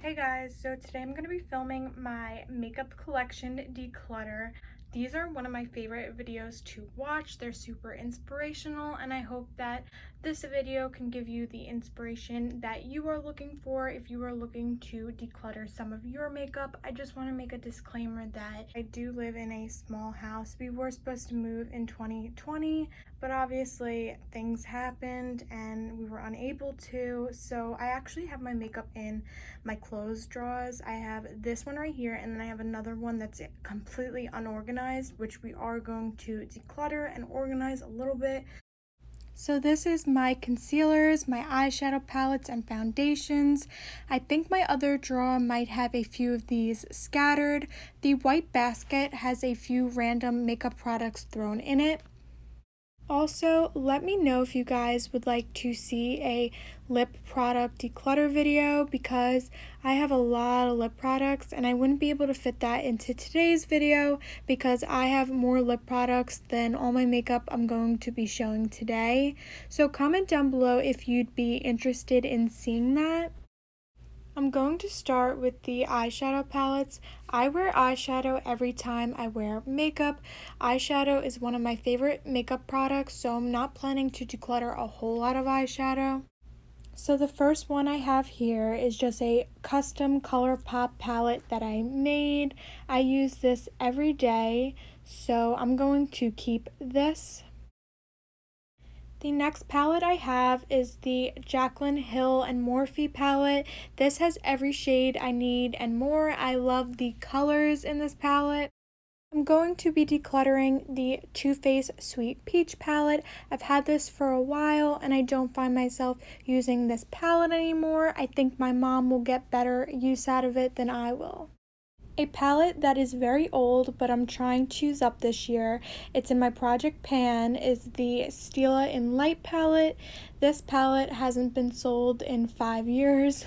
Hey guys, so today I'm going to be filming my makeup collection declutter. These are one of my favorite videos to watch. They're super inspirational and I hope that this video can give you the inspiration that you are looking for if you are looking to declutter some of your makeup. I just want to make a disclaimer that I do live in a small house. We were supposed to move in 2020, but obviously things happened and we were unable to, so I actually have my makeup in my clothes drawers. I have this one right here, and then I have another one that's completely unorganized, which we are going to declutter and organize a little bit. So this is my concealers, my eyeshadow palettes, and foundations. I think my other drawer might have a few of these scattered. The white basket has a few random makeup products thrown in it. Also, let me know if you guys would like to see a lip product declutter video because I have a lot of lip products and I wouldn't be able to fit that into today's video because I have more lip products than all my makeup I'm going to be showing today. So comment down below if you'd be interested in seeing that. I'm going to start with the eyeshadow palettes. I wear eyeshadow every time I wear makeup. Eyeshadow is one of my favorite makeup products, so I'm not planning to declutter a whole lot of eyeshadow. So the first one I have here is just a custom ColourPop palette that I made. I use this every day, so I'm going to keep this. The next palette I have is the Jaclyn Hill and Morphe palette. This has every shade I need and more. I love the colors in this palette. I'm going to be decluttering the Too Faced Sweet Peach palette. I've had this for a while and I don't find myself using this palette anymore. I think my mom will get better use out of it than I will. A palette that is very old but I'm trying to use up this year, it's in my project pan, is the Stila in Light palette. This palette hasn't been sold in 5 years.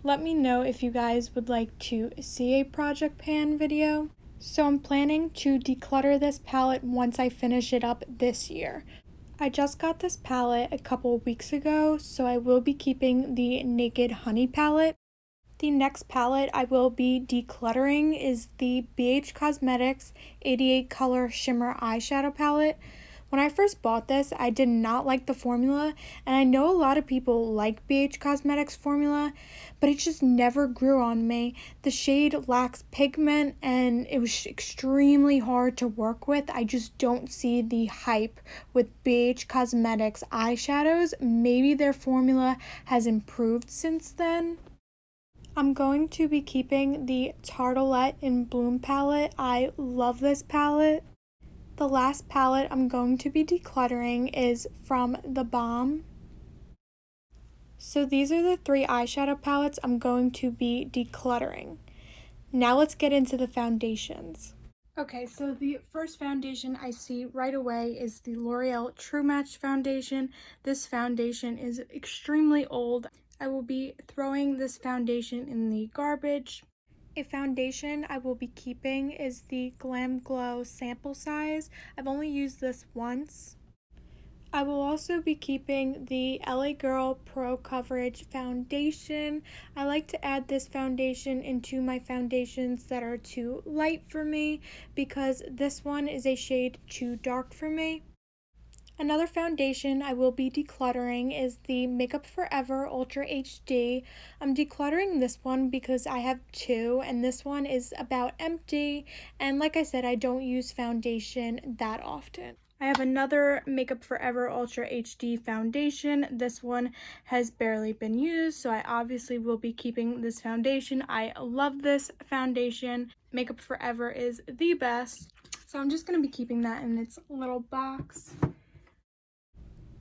Let me know if you guys would like to see a project pan video. So I'm planning to declutter this palette once I finish it up this year. I just got this palette a couple weeks ago, so I will be keeping the Naked Honey palette. The next palette I will be decluttering is the BH Cosmetics 88 Color Shimmer Eyeshadow Palette. When I first bought this, I did not like the formula, and I know a lot of people like BH Cosmetics formula, but it just never grew on me. The shade lacks pigment, and it was extremely hard to work with. I just don't see the hype with BH Cosmetics eyeshadows. Maybe their formula has improved since then. I'm going to be keeping the Tartelette in Bloom palette. I love this palette. The last palette I'm going to be decluttering is from The Balm. So these are the 3 eyeshadow palettes I'm going to be decluttering. Now let's get into the foundations. Okay, so the first foundation I see right away is the L'Oreal True Match foundation. This foundation is extremely old. I will be throwing this foundation in the garbage. A foundation I will be keeping is the Glam Glow sample size. I've only used this once. I will also be keeping the LA Girl Pro Coverage foundation. I like to add this foundation into my foundations that are too light for me because this one is a shade too dark for me. Another foundation I will be decluttering is the Makeup Forever Ultra HD. I'm decluttering this one because I have 2 and this one is about empty, and like I said, I don't use foundation that often. I have another Makeup Forever Ultra HD foundation. This one has barely been used, so I obviously will be keeping this foundation. I love this foundation. Makeup Forever is the best, so I'm just going to be keeping that in its little box.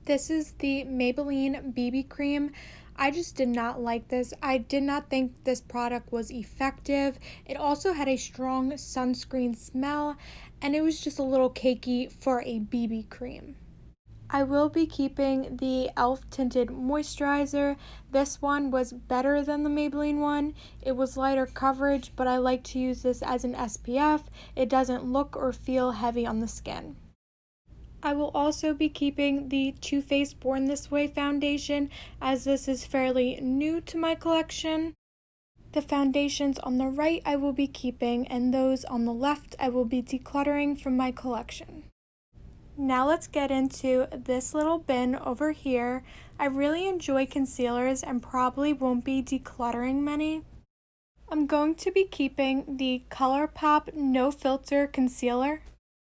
This is the Maybelline BB Cream. I just did not like this. I did not think this product was effective. It also had a strong sunscreen smell, and it was just a little cakey for a BB cream. I will be keeping the e.l.f. Tinted Moisturizer. This one was better than the Maybelline one. It was lighter coverage, but I like to use this as an SPF. It doesn't look or feel heavy on the skin. I will also be keeping the Too Faced Born This Way foundation as this is fairly new to my collection. The foundations on the right I will be keeping, and those on the left I will be decluttering from my collection. Now let's get into this little bin over here. I really enjoy concealers and probably won't be decluttering many. I'm going to be keeping the ColourPop No Filter Concealer.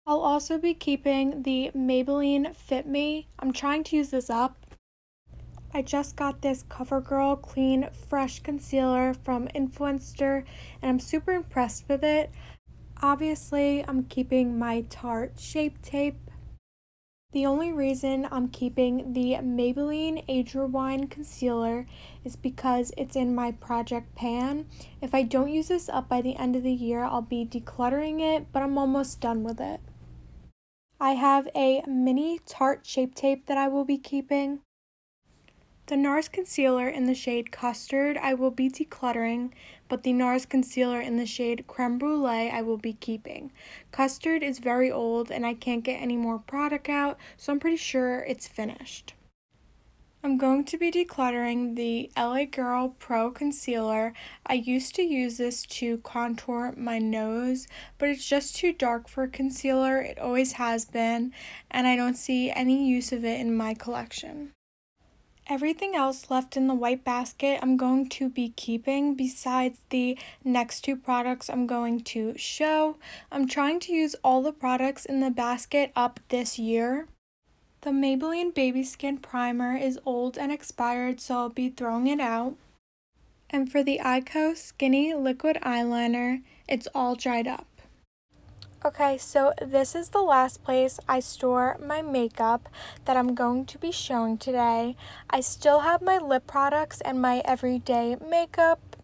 I'll also be keeping the Maybelline Fit Me. I'm trying to use this up. I just got this CoverGirl Clean Fresh Concealer from Influenster and I'm super impressed with it. Obviously, I'm keeping my Tarte Shape Tape. The only reason I'm keeping the Maybelline Age Rewind Concealer is because it's in my project pan. If I don't use this up by the end of the year, I'll be decluttering it, but I'm almost done with it. I have a mini Tarte Shape Tape that I will be keeping. The NARS concealer in the shade Custard I will be decluttering, but the NARS concealer in the shade Creme Brulee I will be keeping. Custard is very old and I can't get any more product out, so I'm pretty sure it's finished. I'm going to be decluttering the LA Girl Pro Concealer. I used to use this to contour my nose, but it's just too dark for concealer. It always has been, and I don't see any use of it in my collection. Everything else left in the white basket I'm going to be keeping besides the next two products I'm going to show. I'm trying to use all the products in the basket up this year. The Maybelline Baby Skin Primer is old and expired, so I'll be throwing it out. And for the Eyeko Skinny Liquid Eyeliner, it's all dried up. Okay, so this is the last place I store my makeup that I'm going to be showing today. I still have my lip products and my everyday makeup.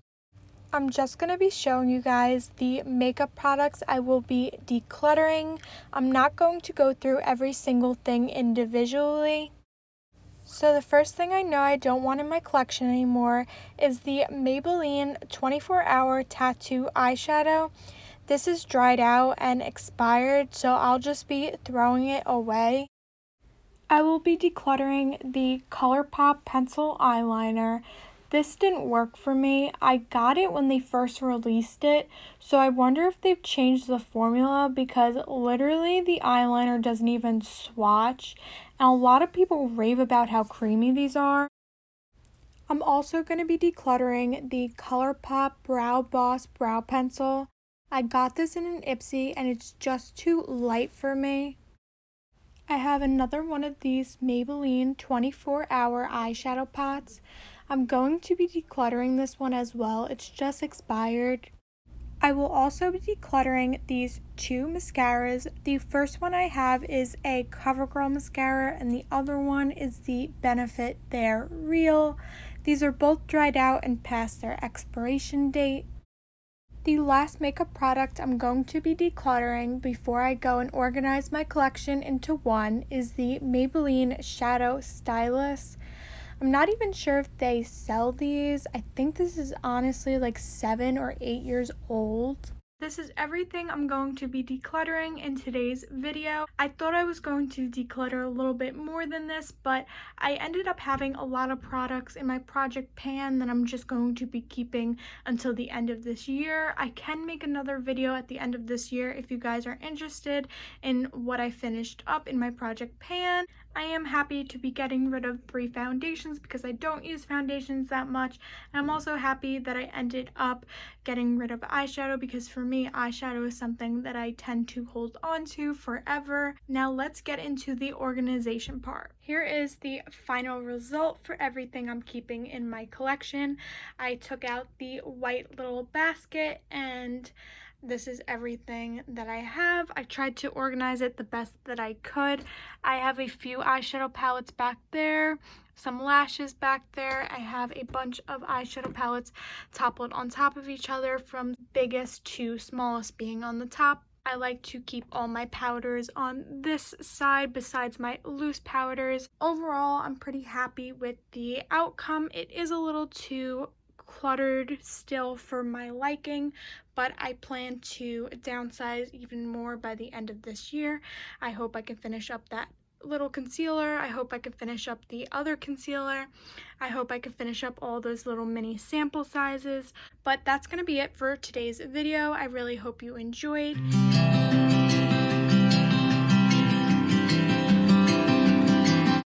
I'm just going to be showing you guys the makeup products I will be decluttering. I'm not going to go through every single thing individually. So the first thing I know I don't want in my collection anymore is the Maybelline 24-Hour Tattoo Eyeshadow. This is dried out and expired, so I'll just be throwing it away. I will be decluttering the ColourPop Pencil Eyeliner. This didn't work for me. I got it when they first released it, so I wonder if they've changed the formula because literally the eyeliner doesn't even swatch, and a lot of people rave about how creamy these are. I'm also going to be decluttering the ColourPop Brow Boss Brow Pencil. I got this in an Ipsy and it's just too light for me. I have another one of these Maybelline 24-Hour eyeshadow pots. I'm going to be decluttering this one as well. It's just expired. I will also be decluttering these two mascaras. The first one I have is a CoverGirl mascara and the other one is the Benefit They're Real. These are both dried out and past their expiration date. The last makeup product I'm going to be decluttering before I go and organize my collection into one is the Maybelline Shadow Stylus. I'm not even sure if they sell these. I think this is honestly like 7 or 8 years old. This is everything I'm going to be decluttering in today's video. I thought I was going to declutter a little bit more than this, but I ended up having a lot of products in my project pan that I'm just going to be keeping until the end of this year. I can make another video at the end of this year if you guys are interested in what I finished up in my project pan. I am happy to be getting rid of 3 foundations because I don't use foundations that much. And I'm also happy that I ended up getting rid of eyeshadow because for me, eyeshadow is something that I tend to hold on to forever. Now let's get into the organization part. Here is the final result for everything I'm keeping in my collection. I took out the white little basket and this is everything that I have. I tried to organize it the best that I could. I have a few eyeshadow palettes back there, some lashes back there. I have a bunch of eyeshadow palettes toppled on top of each other from biggest to smallest being on the top. I like to keep all my powders on this side besides my loose powders. Overall, I'm pretty happy with the outcome. It is a little too cluttered still for my liking, but I plan to downsize even more by the end of this year. I hope I can finish up that little concealer. I hope I can finish up the other concealer. I hope I can finish up all those little mini sample sizes. But that's going to be it for today's video. I really hope you enjoyed.